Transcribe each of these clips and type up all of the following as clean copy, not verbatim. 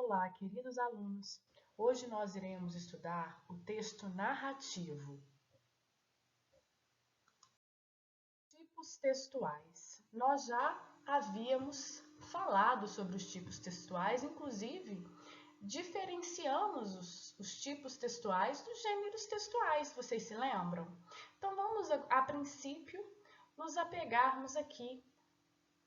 Olá, queridos alunos! Hoje nós iremos estudar o texto narrativo. Tipos textuais. Nós já havíamos falado sobre os tipos textuais, inclusive diferenciamos os tipos textuais dos gêneros textuais, vocês se lembram? Então vamos, a princípio, nos apegarmos aqui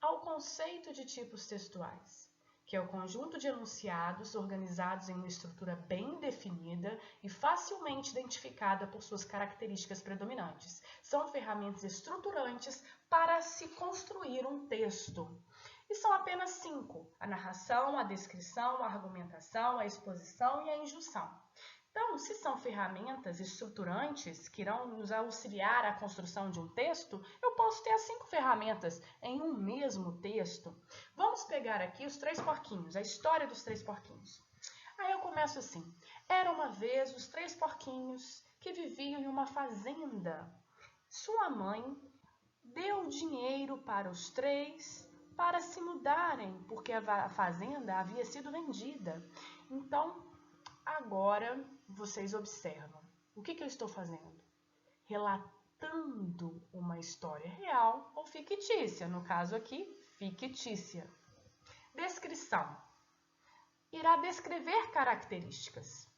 ao conceito de tipos textuais, que é o conjunto de enunciados organizados em uma estrutura bem definida e facilmente identificada por suas características predominantes. São ferramentas estruturantes para se construir um texto. E são apenas 5: a narração, a descrição, a argumentação, a exposição e a injunção. Então, se são ferramentas estruturantes que irão nos auxiliar à construção de um texto, eu posso ter as 5 ferramentas em um mesmo texto. Vamos pegar aqui os 3 porquinhos, a história dos 3 porquinhos. Aí eu começo assim: era uma vez os 3 porquinhos que viviam em uma fazenda. Sua mãe deu dinheiro para os 3 para se mudarem, porque a fazenda havia sido vendida. Então, agora vocês observam. O que eu estou fazendo? Relatando uma história real ou fictícia. No caso aqui, fictícia. Descrição. Irá descrever características.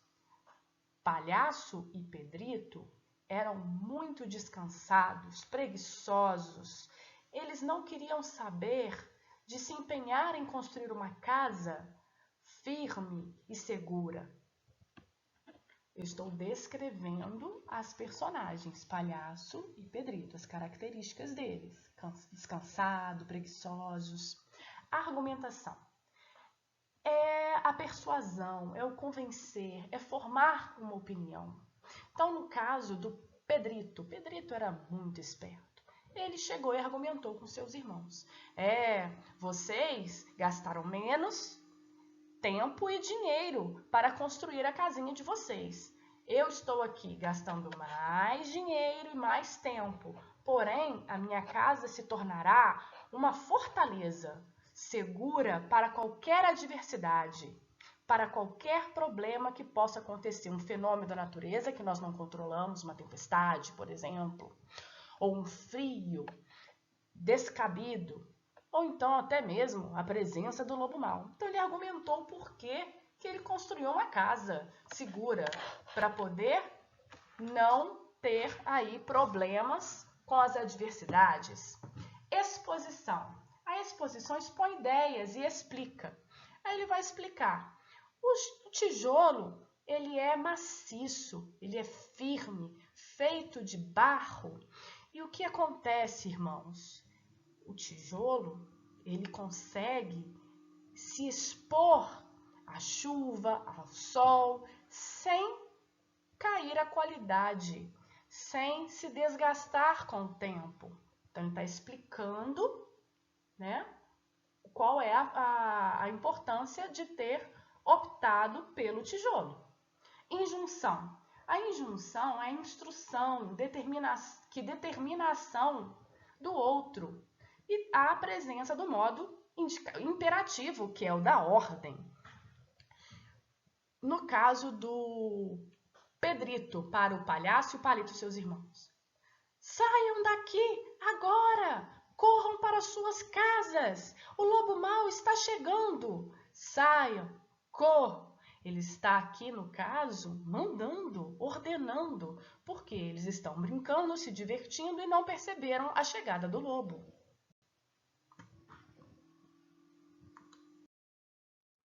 Palhaço e Pedrito eram muito descansados, preguiçosos. Eles não queriam saber de se empenhar em construir uma casa firme e segura. Eu estou descrevendo as personagens, Palhaço e Pedrito, as características deles. Descansado, preguiçosos. A argumentação. É a persuasão, é o convencer, é formar uma opinião. Então, no caso do Pedrito era muito esperto. Ele chegou e argumentou com seus irmãos. Vocês gastaram menos tempo e dinheiro para construir a casinha de vocês. Eu estou aqui gastando mais dinheiro e mais tempo, porém a minha casa se tornará uma fortaleza segura para qualquer adversidade, para qualquer problema que possa acontecer, um fenômeno da natureza que nós não controlamos, uma tempestade, por exemplo, ou um frio descabido, ou então até mesmo a presença do lobo mau. Então ele argumentou o porquê que ele construiu uma casa segura para poder não ter aí problemas com as adversidades. Exposição. A exposição expõe ideias e explica. Aí ele vai explicar. O tijolo, ele é maciço, ele é firme, feito de barro. E o que acontece, irmãos? O tijolo, ele consegue se expor à chuva, ao sol, sem cair a qualidade, sem se desgastar com o tempo. Então, ele está explicando, né, qual é a importância de ter optado pelo tijolo. Injunção. A injunção é a instrução que determina a ação do outro. E há a presença do modo imperativo, que é o da ordem. No caso do Pedrito para o Palhaço e o Palito, seus irmãos. Saiam daqui agora! Corram para suas casas! O lobo mau está chegando! Saiam! Corram! Ele está aqui, no caso, mandando, ordenando, porque eles estão brincando, se divertindo e não perceberam a chegada do lobo.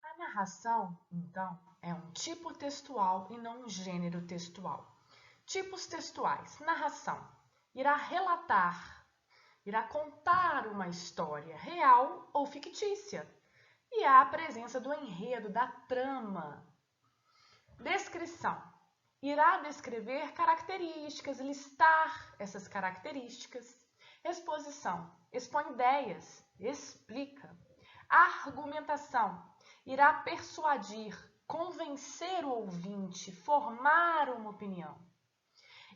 A narração, então, é um tipo textual e não um gênero textual. Tipos textuais. Narração. Irá relatar, irá contar uma história real ou fictícia. E há a presença do enredo, da trama. Descrição. Irá descrever características, listar essas características. Exposição. Expõe ideias, explica. Argumentação. Irá persuadir, convencer o ouvinte, formar uma opinião.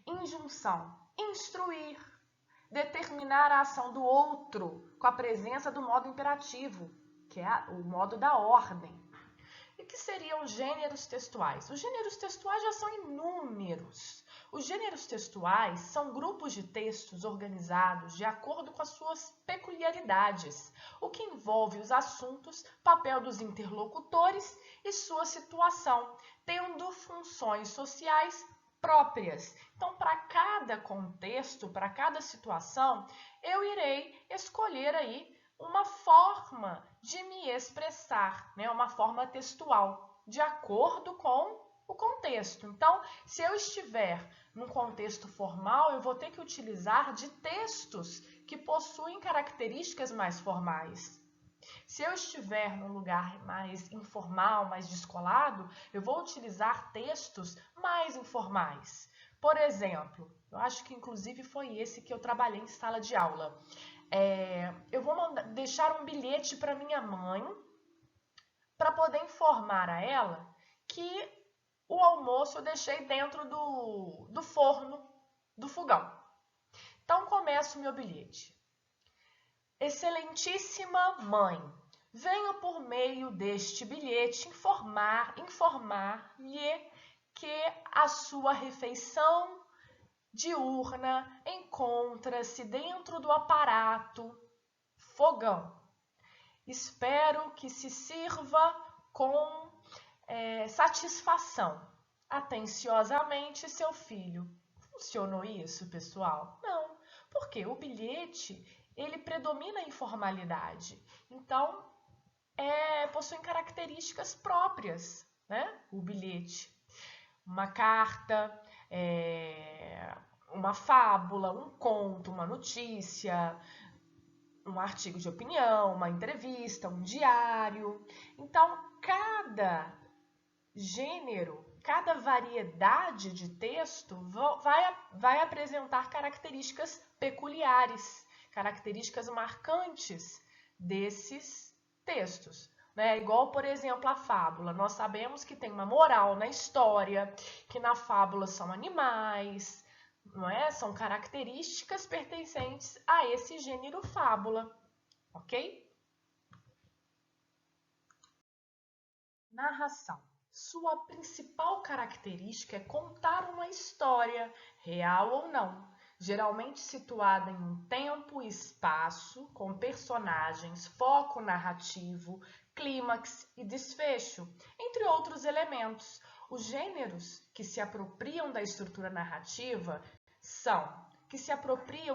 Injunção. Instruir. Determinar a ação do outro com a presença do modo imperativo, que é o modo da ordem. E que seriam os gêneros textuais? Os gêneros textuais já são inúmeros. Os gêneros textuais são grupos de textos organizados de acordo com as suas peculiaridades, o que envolve os assuntos, papel dos interlocutores e sua situação, tendo funções sociais próprias. Então, para cada contexto, para cada situação, eu irei escolher aí uma forma de me expressar, né? Uma forma textual, de acordo com o contexto. Então, se eu estiver num contexto formal, eu vou ter que utilizar de textos que possuem características mais formais. Se eu estiver num lugar mais informal, mais descolado, eu vou utilizar textos mais informais. Por exemplo, eu acho que inclusive foi esse que eu trabalhei em sala de aula. Eu vou deixar um bilhete para minha mãe para poder informar a ela que o almoço eu deixei dentro do forno, do fogão. Então, começa o meu bilhete. Excelentíssima mãe, venho por meio deste bilhete informar-lhe que a sua refeição diurna encontra-se dentro do aparato fogão. Espero que se sirva com satisfação. Atenciosamente, seu filho. Funcionou isso, pessoal? Não, porque o bilhete ele predomina a informalidade. Então, possui características próprias, né? O bilhete. Uma carta, uma fábula, um conto, uma notícia, um artigo de opinião, uma entrevista, um diário. Então, cada gênero, cada variedade de texto vai apresentar características peculiares, características marcantes desses textos. Né? Igual, por exemplo, a fábula. Nós sabemos que tem uma moral na história, que na fábula são animais, não é? São características pertencentes a esse gênero fábula, ok? Narração. Sua principal característica é contar uma história, real ou não, geralmente situada em um tempo e espaço, com personagens, foco narrativo, clímax e desfecho, entre outros elementos. Os gêneros que se apropriam da estrutura narrativa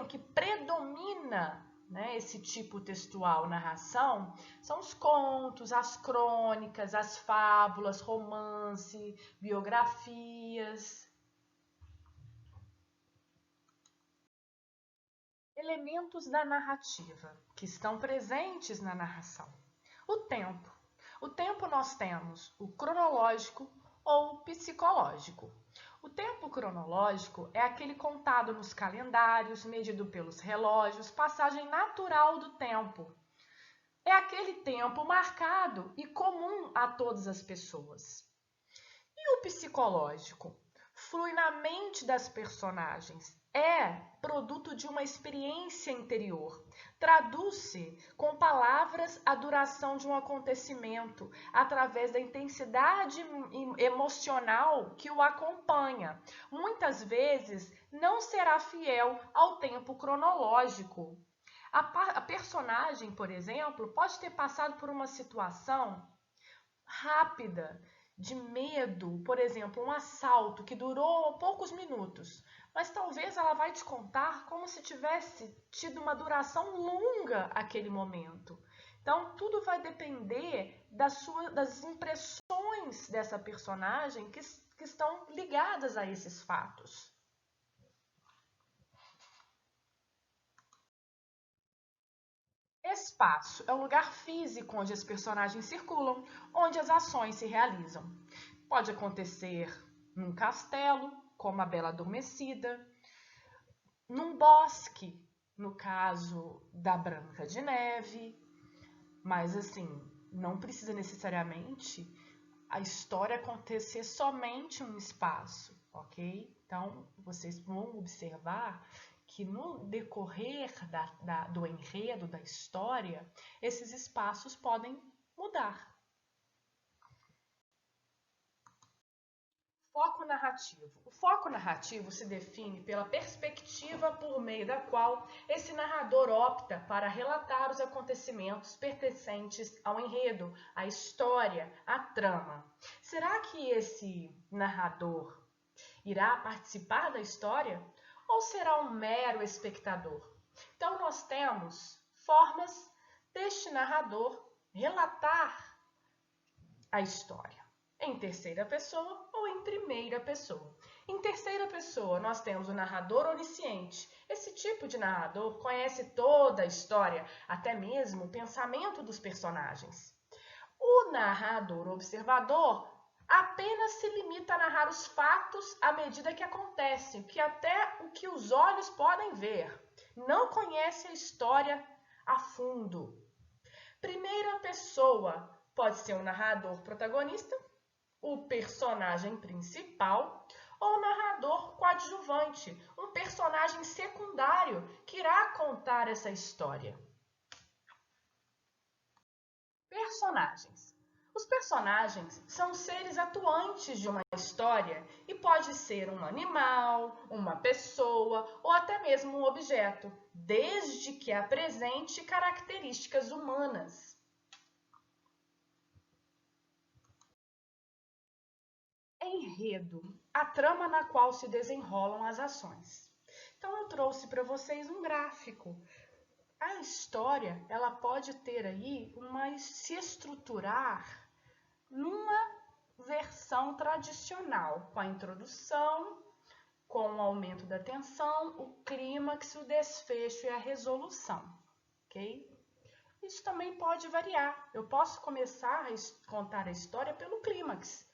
que predomina, né, esse tipo textual, narração, são os contos, as crônicas, as fábulas, romance, biografias. Elementos da narrativa que estão presentes na narração. O tempo. O tempo nós temos o cronológico ou o psicológico. O tempo cronológico é aquele contado nos calendários, medido pelos relógios, passagem natural do tempo. É aquele tempo marcado e comum a todas as pessoas. E o psicológico? Flui na mente das personagens, é produto de uma experiência interior. Traduz-se com palavras a duração de um acontecimento, através da intensidade emocional que o acompanha. Muitas vezes não será fiel ao tempo cronológico. A personagem, por exemplo, pode ter passado por uma situação rápida, de medo, por exemplo, um assalto que durou poucos minutos, mas talvez ela vai te contar como se tivesse tido uma duração longa aquele momento. Então, tudo vai depender das impressões dessa personagem que estão ligadas a esses fatos. Espaço é o lugar físico onde as personagens circulam, onde as ações se realizam. Pode acontecer num castelo, como a Bela Adormecida, num bosque, no caso da Branca de Neve, mas assim, não precisa necessariamente a história acontecer somente em um espaço, ok? Então, vocês vão observar que no decorrer do enredo, da história, esses espaços podem mudar. foco narrativo. O foco narrativo se define pela perspectiva por meio da qual esse narrador opta para relatar os acontecimentos pertencentes ao enredo, à história, à trama. Será que esse narrador irá participar da história ou será um mero espectador? Então, nós temos formas deste narrador relatar a história. Em terceira pessoa ou em primeira pessoa. Em terceira pessoa, nós temos o narrador onisciente. Esse tipo de narrador conhece toda a história, até mesmo o pensamento dos personagens. O narrador observador apenas se limita a narrar os fatos à medida que acontecem, que até o que os olhos podem ver. Não conhece a história a fundo. Primeira pessoa pode ser um narrador protagonista, o personagem principal, ou narrador coadjuvante, um personagem secundário que irá contar essa história. Personagens. Os personagens são seres atuantes de uma história e pode ser um animal, uma pessoa ou até mesmo um objeto, desde que apresente características humanas. Enredo, a trama na qual se desenrolam as ações. Então eu trouxe para vocês um gráfico. A história, ela pode ter aí se estruturar numa versão tradicional, com a introdução, com o aumento da tensão, o clímax, o desfecho e a resolução, ok? Isso também pode variar. Eu posso começar a contar a história pelo clímax,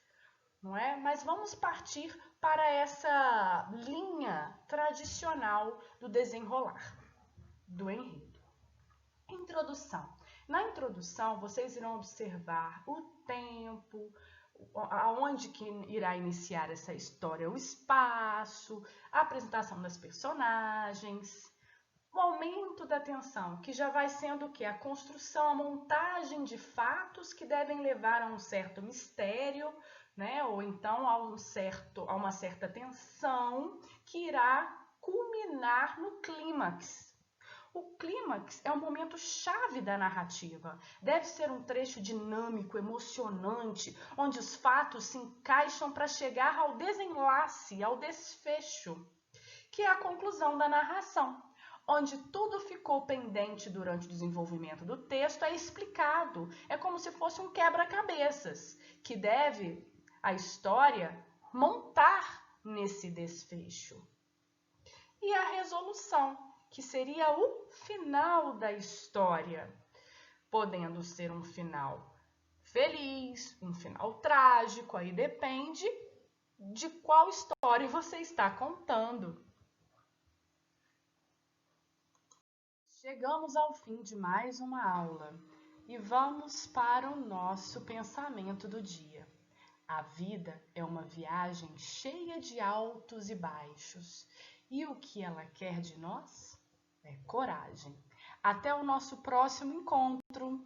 não é? Mas vamos partir para essa linha tradicional do desenrolar do enredo. Introdução. Na introdução, vocês irão observar o tempo, aonde que irá iniciar essa história, o espaço, a apresentação das personagens, o aumento da tensão, que já vai sendo o quê? A construção, a montagem de fatos que devem levar a um certo mistério, né? Ou então a uma certa tensão que irá culminar no clímax. O clímax é um momento chave da narrativa. Deve ser um trecho dinâmico, emocionante, onde os fatos se encaixam para chegar ao desenlace, ao desfecho, que é a conclusão da narração, onde tudo ficou pendente durante o desenvolvimento do texto é explicado. É como se fosse um quebra-cabeças, que deve a história montar nesse desfecho. E a resolução, que seria o final da história, podendo ser um final feliz, um final trágico, aí depende de qual história você está contando. Chegamos ao fim de mais uma aula e vamos para o nosso pensamento do dia. A vida é uma viagem cheia de altos e baixos, e o que ela quer de nós é coragem. Até o nosso próximo encontro!